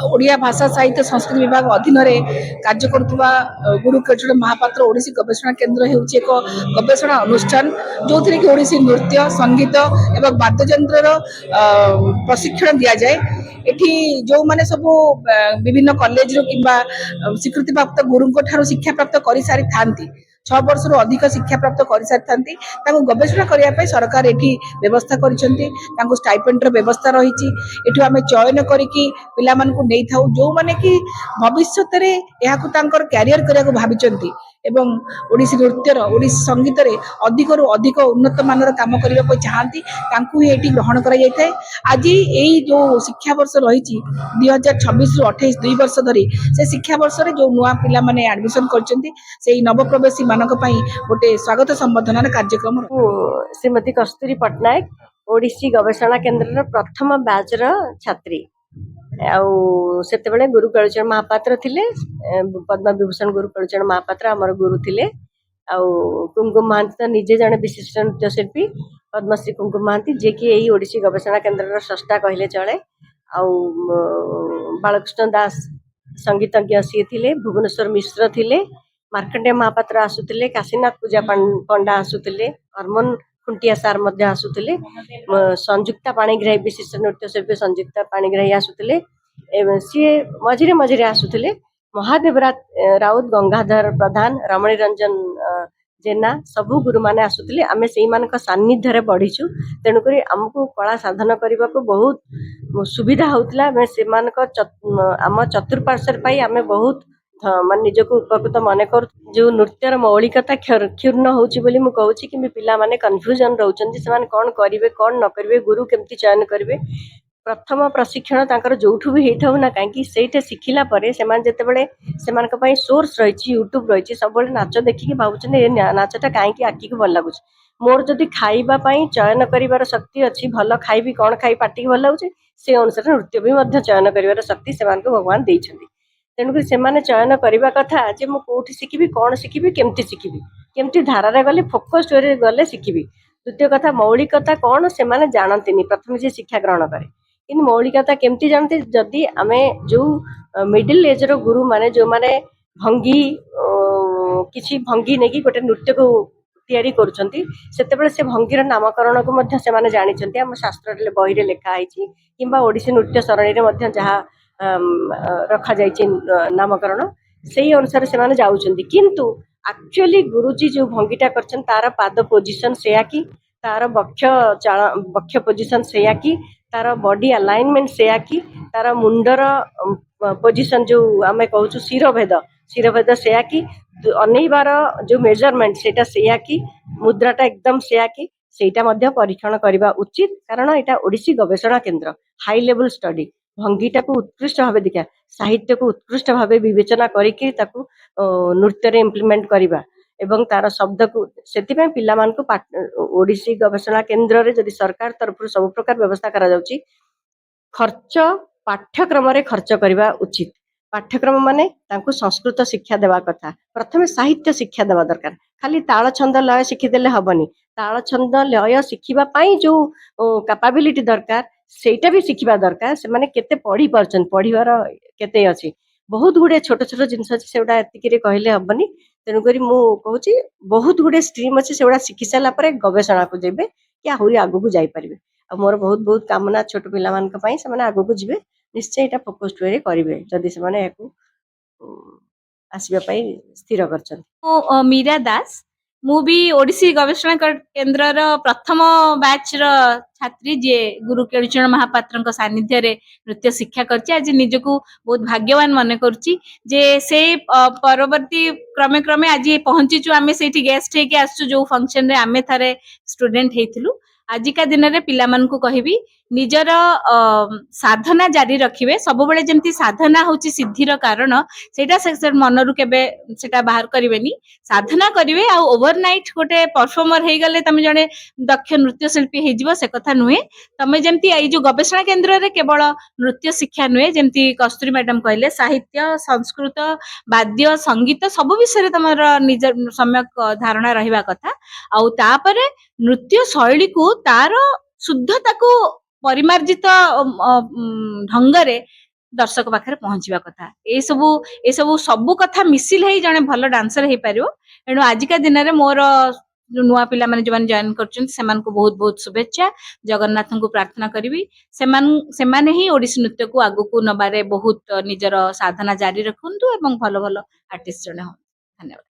ओडिया भाषा साहित्य संस्कृति विभाग अधीन कार्य करुवा गुरु केशुर महापात्र ओडिसी गवेषणा केन्द्र होउछि एक गवेषणा अनुष्ठान जो थी कि ओडिसी नृत्य संगीत एवं वाद्ययंत्र प्रशिक्षण दि जाए। एठी जो माने सब विभिन्न कॉलेज रो किंबा स्वीकृति प्राप्त गुरु शिक्षा प्राप्त कर सारी थांती 6 वर्ष रु अधिक शिक्षा प्राप्त कर सारी गवेषणा करने सरकार एठी व्यवस्था करिसेंती स्टाइपेंड रो व्यवस्था रही एठू आमे चयन करिकी पिला मानकु नै थाउ जो माने कि भविष्य रे एहाकु तांकर कैरियर करिया भाबिचंती एवं ओडिसी नृत्यर ओडिसी संगीत रे अधिक रु अधिक उन्नत मानर काम करबा को चाहती तांकु ही एठी ग्रहण करा जाय थाए। आज एई जो शिक्षा वर्ष रही 2026 रु 28 2 वर्ष धरी से शिक्षा वर्ष रे जो नुआ पिला माने एडमिशन करचंती सेई नवप्रवेशी मानक पई गोटे स्वागत संबर्धना कार्यक्रम श्रीमती कस्तूरी पटनायक ओडिसी गवेषणा केन्द्र प्रथम बैच छात्री से गुरु कालीचरण महापात्र थिले पद्म विभूषण गुरु कालीचरण महापात्र आमर गुरु थिले कुमकुम महांती तो निजे जड़े विशिष्ट नृत्यशिल्पी पद्मश्री कुमकुम महांती जे कि यही ओडिसी गवेषणा केन्द्र स्रष्टा कहले चले। बालकृष्ण दास संगीतज्ञ सी थिले भुवनेश्वर मिश्र थिले मार्कंडेय महापात्र आसुतिले काशीनाथ पूजा पंडा आसुतिले हरमोन खुंटिया सार मध्य आसुतिले संयुक्ता पाणिग्राही विशिष्ट नृत्यशिल्पी संयुक्ता पाणिग्राही आसुतिले सी मझिरे मझिरे आसुतिले महादेव राउत गंगाधर प्रधान रमणी रंजन जेना सबू गुरु माने आसुतिले आमे सेई मानक सान्निध्य रे बढ़ीछु तेणुक आमको कला साधन करने को बहुत सुविधा होउतला मैं से मानक आम चतुर्पार्श्व पाई आमे बहुत मान निजक उपकृत मन कर जो नृत्यर मौलिकता क्षुर्ण होची बोली मु कहूची कि पिला माने कन्फ्यूजन रहउचंती से माने कोन करिवे कोन न करिवे गुरु केमती चयन करिवे प्रथम प्रशिक्षण तांकर जोठु भी हेथौ ना काहे सेठे शिखिला परे सेमान जते बेले सेमान पई सोर्स रहिछि यूट्यूब रहिछि सब बेले नाच देखि भाबुछन ए नाचटा काहे कि आखि को भल लागुछ मोर जदि खाइबा पई चयन करिवार शक्ति अछि भल खाइबी कोन खाइ पाटी को भल लागुछ से अनुसार नृत्य भी मध्य चयन करिवार शक्ति सेमान को भगवान देइछन्ती तेणुक से चयन करने कथा जे मु कोठी शिखिबी कौन शिखिबी केमती शिखिबी केमती धारा गले फोकस वे गले शिखिबी। द्वितीय कथा मौलिकता कौन से माने जानती प्रथम जे शिक्षा ग्रहण करे कि मौलिकता केमती जानते जदि आमे जो मिडिल एज रो गुरु माने जो माने भंगी किछि भंगी नेकी गोटे नृत्य को तैयारी करुछंती सेतेबेले से भंगीर नामकरण को मध्य से माने जानिछंती हम शास्त्र रे बही रे लेखा आइछि किंबा ओडिसी नृत्य सरणी रे मध्य जहा रखा जाइए नामकरण से अनुसार से माने जाउछंती किंतु एक्चुअली गुरुजी जो भंगीटा करछन तार पाद पोजीशन सेया कि तार बक्ष पोजीशन सेया कि तार बॉडी अलाइनमेंट सेया कि तार मुंडर पोजीशन जो आमे कहूछु शिरोभेद सेया कि अनेबार जो मेजरमेंट सेटा सेया कि मुद्राटा एकदम सेया कि सेटा मध्य परीक्षण करबा उचित कारण एटा ओडिसी गवेषणा केंद्र हाई लेवल स्टडी भंगीटा को उत्कृष्ट भाव देखा साहित्य को उत्कृष्ट भाव विवेचना करके नृत्य रे इम्प्लीमेंट करवा एवं तार शब्द को से पिला मान को ओडिसी गवेषणा केन्द्र रे जदि सरकार तरफ सब प्रकार व्यवस्था करा जाउची खर्च पाठ्यक्रम रे खर्च करवा उचित पाठ्यक्रम माने तांको संस्कृत शिक्षा देवा कथा प्रथमे साहित्य शिक्षा देवा दरकार खाली ताल छंद लय शिखिदेले हबनी ताल छंद लय शिखिबा पाई जो कैपेबिलिटी दरकार सेटा भी शिखिबा दरकार से माने केते पढ़ी परछन पढ़ीवार केते अछि बहुत गुडे छोट छोट जिंस अछि सेउडा एतिकी रे कहले हबनी तेनु करी मु कहूची बहुत गुडे स्ट्रीम अछि सेउडा शिखि साला परे गवेषणा को जेबे कि आहुरी आगु को जाई परिबे आ मोर बहुत बहुत कामना छोट पिला मान के पई से माने आगु को जिबे निश्चय एटा फोकस्ड वे रे करिवे जदि से माने एको आसीबा पई स्थिर करछन। मीरा दास मु भी ओडिसी गवेषणा केन्द्र प्रथम बैच छात्री जे गुरु केळुचरण महापात्र सानिध्य रे नृत्य शिक्षा करछि आज निजको बहुत भाग्यवान मन करछि जे से परवर्ती क्रमे क्रमे आज पहुंचीचु आमे सेठी गेस्ट हेके आसु जो फंक्शन रे आमे थारे स्टूडेंट हेतिलु आजिका दिन रे पिला मन को कहिबी निजर साधना जारी रखिबे सब बेले जेंती साधना होची सिद्धिर कारण सेटा से मनरु केबे सेटा बाहर करिवेनी साधना करिवे आ ओवरनाइट गोटे परफॉर्मर हे गले तमे जने दक्ष नृत्य शिल्पी हे जिवो से कथा नुहे तमे जेंती एई जो गवेषणा केंद्र रे केवल नृत्य शिक्षा नुहे जेंती कस्तूरी मैडम कहले साहित्य संस्कृत वाद्य संगीत सब विषय रे तमर निज सम्यक धारणा रहिबा कथा आ तापरे नृत्य शैली को तार शुद्धता को परिमार्जित ढंग रे दर्शक पाखे पहुंचवा कथा ए सब कथा मिसिल है जने भल डांसर हो पार एणु आजिका दिन में मोर जो नुआ पिला माने जो जॉइन कर बहुत बहुत शुभेच्छा जगन्नाथ को प्रार्थना करी से ही ओडिसी नृत्य को आगु को नबारे बहुत निजर साधना जारी रखु एवं भल भल आर्टिस्ट जने हो धन्यवाद।